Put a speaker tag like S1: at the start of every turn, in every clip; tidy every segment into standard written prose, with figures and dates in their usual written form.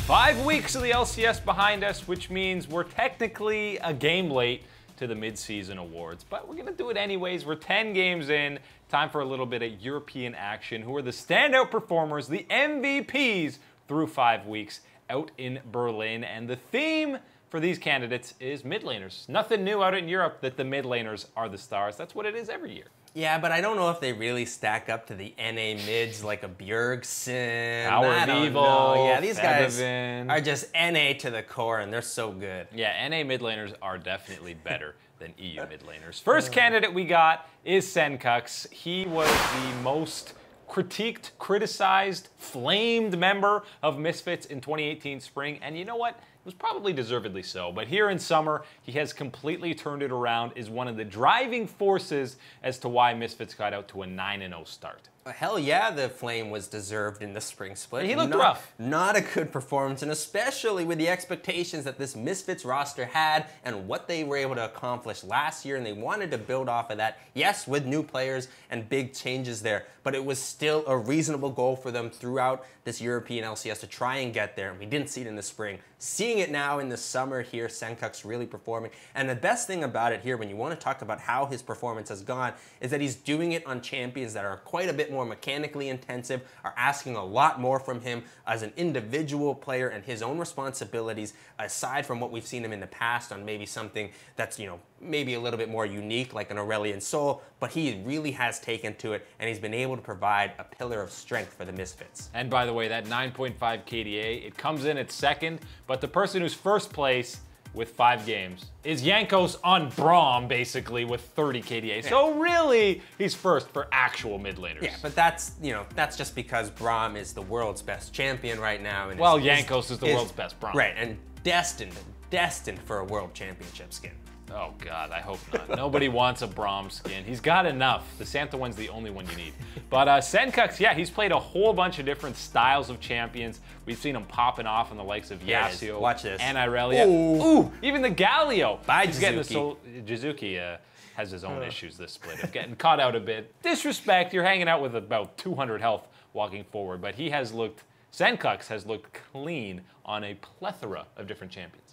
S1: 5 weeks of the LCS behind us, which means we're technically a game late to the mid-season awards, but we're gonna do it anyways. We're 10 games in. Time for a little bit of European action. Who are the standout performers, the MVPs through 5 weeks out in Berlin? And the theme for these candidates is mid laners. Nothing new out in Europe that the mid laners are the stars. That's what it is every year.
S2: Yeah, but I don't know if they really stack up to the NA mids like a Bjergsen.
S1: Power
S2: I don't
S1: Vivo,
S2: know. Yeah, these guys
S1: Fedovan
S2: are just NA to the core, and they're so good.
S1: Yeah, NA mid laners are definitely better than EU mid laners. First candidate we got is Senkux. He was the most critiqued, criticized, flamed member of Misfits in 2018 spring, and you know what? It was probably deservedly so, but here in summer, he has completely turned it around, is one of the driving forces as to why Misfits got out to a 9-0 start.
S2: Hell yeah, the flame was deserved in the spring split.
S1: He looked rough.
S2: Not a good performance, and especially with the expectations that this Misfits roster had and what they were able to accomplish last year, and they wanted to build off of that. Yes, with new players and big changes there, but it was still a reasonable goal for them throughout this European LCS to try and get there, and we didn't see it in the spring. Seeing it now in the summer here, Senkux really performing, and the best thing about it here, when you want to talk about how his performance has gone, is that he's doing it on champions that are quite a bit more mechanically intensive, are asking a lot more from him as an individual player and his own responsibilities, aside from what we've seen him in the past on maybe something that's, you know, maybe a little bit more unique like an Aurelion Sol, but he really has taken to it, and he's been able to provide a pillar of strength for the Misfits.
S1: And by the way, that 9.5 KDA, it comes in at second, but the person who's first place with 5 games is Jankos on Braum, basically, with 30 KDA. Yeah. So really, he's first for actual mid laners.
S2: Yeah, but that's, you know, that's just because Braum is the world's best champion right now. And
S1: well, Jankos is the world's best Braum.
S2: Right, and destined for a world championship skin.
S1: Oh God, I hope not. Nobody wants a Braum skin. He's got enough. The Santa one's the only one you need. But Senkux, yeah, he's played a whole bunch of different styles of champions. We've seen him popping off in the likes of Yasuo,
S2: watch this,
S1: and Irelia. Ooh, even the Galio.
S2: Bye,
S1: he's
S2: Jizuki.
S1: Jizuki has his own issues this split of getting caught out a bit. Disrespect, you're hanging out with about 200 health walking forward, but he has looked, Senkux has looked clean on a plethora of different champions.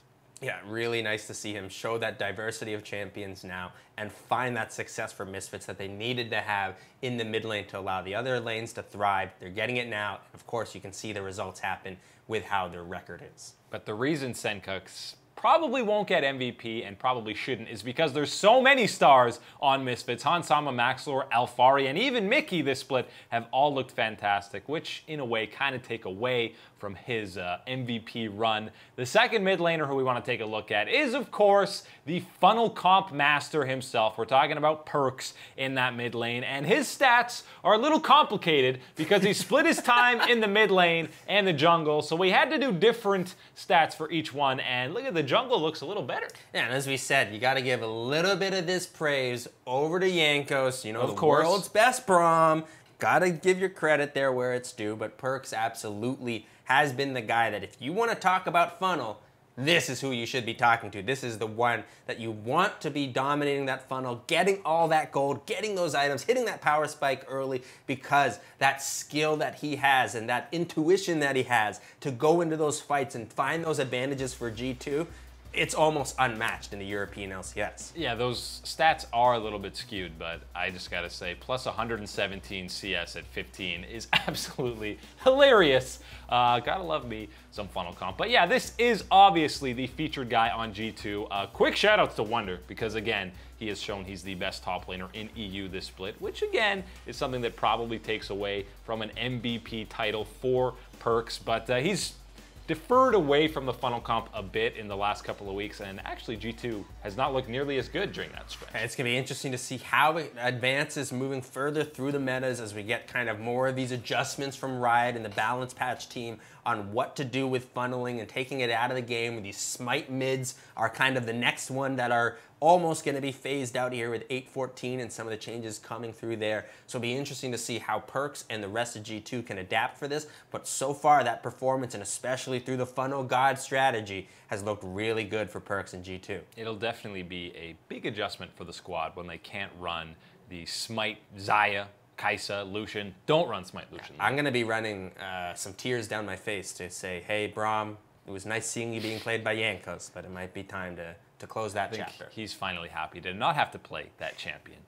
S2: Yeah, really nice to see him show that diversity of champions now and find that success for Misfits that they needed to have in the mid lane to allow the other lanes to thrive. They're getting it now. And of course, you can see the results happen with how their record is.
S1: But the reason Senkux probably won't get MVP and probably shouldn't is because there's so many stars on Misfits. Hansama, Maxlor, Alfari, and even Mickey this split have all looked fantastic, which in a way kind of take away from his MVP run. The second mid laner who we want to take a look at is, of course, the funnel comp master himself. We're talking about Perks in that mid lane, and his stats are a little complicated because he split his time in the mid lane and the jungle, so we had to do different stats for each one, and look at the jungle looks a little better.
S2: Yeah, and as we said, you got to give a little bit of this praise over to Jankos, you know,
S1: of
S2: the
S1: course.
S2: World's best Braum. Got to give your credit there where it's due, but Perks absolutely has been the guy that if you want to talk about funnel, this is who you should be talking to. This is the one that you want to be dominating that funnel, getting all that gold, getting those items, hitting that power spike early, because that skill that he has and that intuition that he has to go into those fights and find those advantages for G2, it's almost unmatched in the European LCS.
S1: Yeah, those stats are a little bit skewed, but I just gotta say, plus 117 CS at 15 is absolutely hilarious. Gotta love me some funnel comp. But yeah, this is obviously the featured guy on G2. Quick shout outs to Wonder, because again, he has shown he's the best top laner in EU this split, which again is something that probably takes away from an MVP title for Perks, but he's deferred away from the funnel comp a bit in the last couple of weeks, and actually G2 has not looked nearly as good during that stretch.
S2: It's going to be interesting to see how it advances moving further through the metas as we get kind of more of these adjustments from Riot and the balance patch team on what to do with funneling and taking it out of the game. These smite mids are kind of the next one that are almost going to be phased out here with 814 and some of the changes coming through there. So it'll be interesting to see how Perks and the rest of G2 can adapt for this. But so far, that performance, and especially through the funnel god strategy, has looked really good for Perks and G2.
S1: It'll definitely be a big adjustment for the squad when they can't run the Smite Xayah, Kai'Sa, Lucian. Don't run Smite Lucian.
S2: I'm going to be running some tears down my face to say, hey, Braum, It was nice seeing you being played by Yankos, but it might be time to close that chapter.
S1: He's finally happy to not have to play that champion.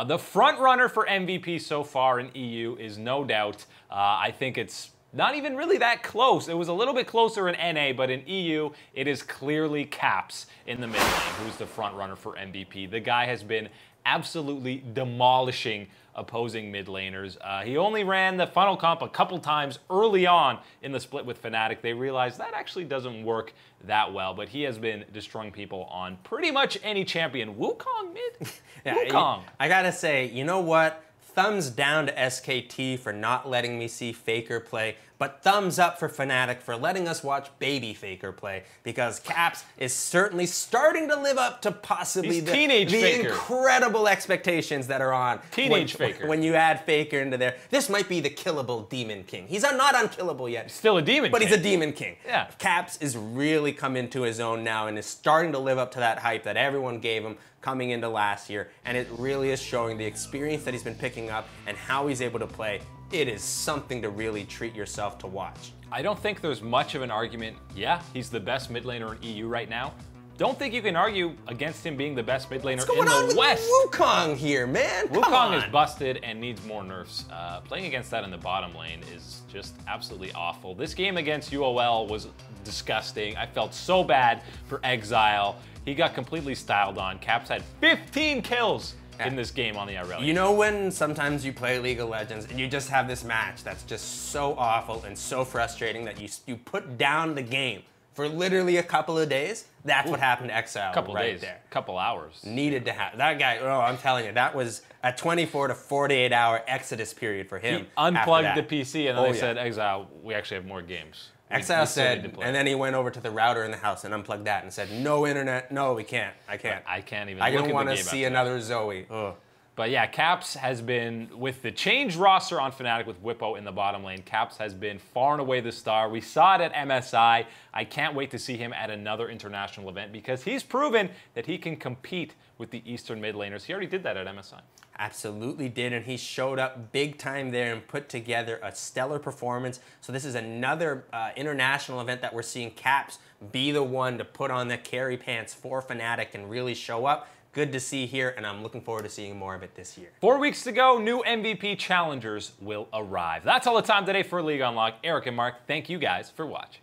S1: The front runner for MVP so far in EU is no doubt, I think it's not even really that close. It was a little bit closer in NA, but in EU, it is clearly Caps in the mid lane who's the front runner for MVP. The guy has been absolutely demolishing opposing mid laners. He only ran the funnel comp a couple times early on in the split with Fnatic. They realized that actually doesn't work that well, but he has been destroying people on pretty much any champion. Wukong mid?
S2: Yeah,
S1: Wukong.
S2: I gotta say, you know what? Thumbs down to SKT for not letting me see Faker play, but thumbs up for Fnatic for letting us watch baby Faker play, because Caps is certainly starting to live up to possibly the incredible expectations that are on
S1: Faker.
S2: When you add Faker into there. This might be the killable Demon King. He's not unkillable yet.
S1: Still a Demon King.
S2: But he's a Demon King.
S1: Yeah.
S2: Caps is really come into his own now and is starting to live up to that hype that everyone gave him coming into last year, and it really is showing the experience that he's been picking up and how he's able to play. It is something to really treat yourself to watch.
S1: I don't think there's much of an argument. Yeah, he's the best mid laner in EU right now. Don't think you can argue against him being the best mid laner in the West.
S2: Wukong here, man.
S1: Wukong is busted and needs more nerfs. Playing against that in the bottom lane is just absolutely awful. This game against UOL was disgusting. I felt so bad for Exile. He got completely styled on. Caps had 15 kills in this game on the Irelia.
S2: You know when sometimes you play League of Legends and you just have this match that's just so awful and so frustrating that you put down the game for literally a couple of days? That's what happened to Exile right there.
S1: Couple hours.
S2: Needed to have. That guy, oh, I'm telling you, that was a 24 to 48 hour exodus period for him.
S1: He unplugged the PC and then they said, Exile, we actually have more games.
S2: Exile said, and then he went over to the router in the house and unplugged that and said, no internet, no, we can't. I can't.
S1: I can't even
S2: I
S1: look
S2: don't
S1: at
S2: want
S1: the
S2: to
S1: game
S2: see another Zoe. Ugh.
S1: But yeah, Caps has been, with the changed roster on Fnatic with Whippo in the bottom lane, Caps has been far and away the star. We saw it at MSI. I can't wait to see him at another international event because he's proven that he can compete with the Eastern mid laners. He already did that at MSI.
S2: Absolutely did, and he showed up big time there and put together a stellar performance. So this is another international event that we're seeing Caps be the one to put on the carry pants for Fnatic and really show up. Good to see here, and I'm looking forward to seeing more of it this year.
S1: 4 weeks to go, new MVP challengers will arrive. That's all the time today for League Unlocked. Eric and Mark, thank you guys for watching.